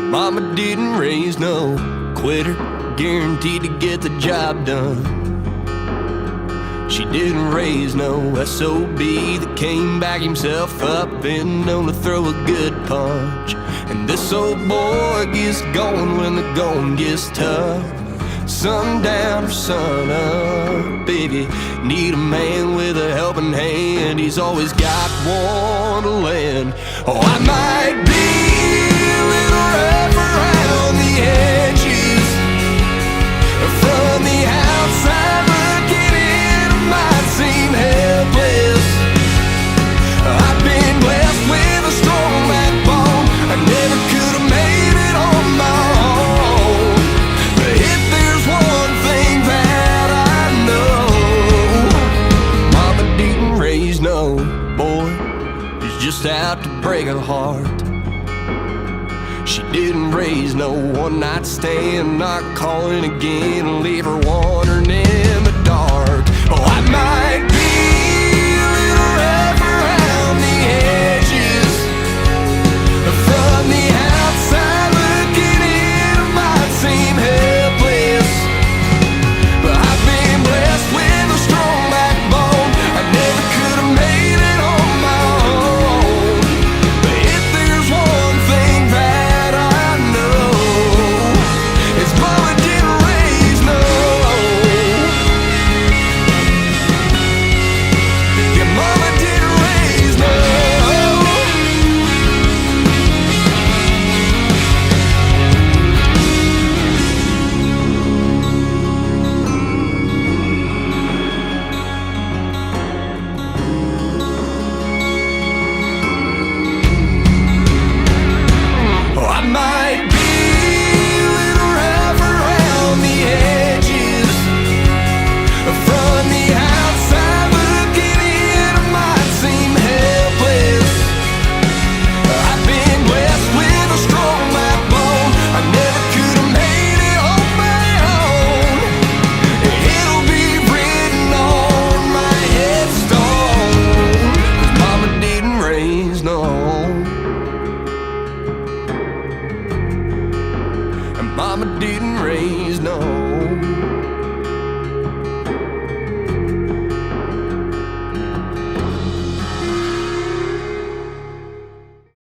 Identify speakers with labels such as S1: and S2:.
S1: Mama didn't raise no quitter, guaranteed to get the job done. She didn't raise no SOB that came back himself up and known to throw a good punch. And this old boy gets going when the going gets tough. Sun down or sun up, baby, need a man with a helping hand. He's always got one to lend. Oh, I might be a little rough around the edges. From the outside looking in, I might seem helpless. I've been blessed with a strong backbone. I never could have made it on my own. But if there's one thing that I know, Mama didn't raise no boy who's just out to break a heart. She didn't raise no one-night stand, not calling again and leave her wandering in the dark. Oh, I might be a little rough around the edges. From the outside looking in, I might seem helpless. But I've been blessed with a strong backbone. I never could have made it on my own. But if there's one thing that I know, it's Mama didn't raise no. Yeah, Mama didn't raise no. Oh, I might be a little rough around the edges. From the outside looking in, I might seem helpless. I've been blessed with a strong backbone. I never could have made it on my own. It'll be written on my headstone, 'cause Mama didn't raise no. And Mama didn't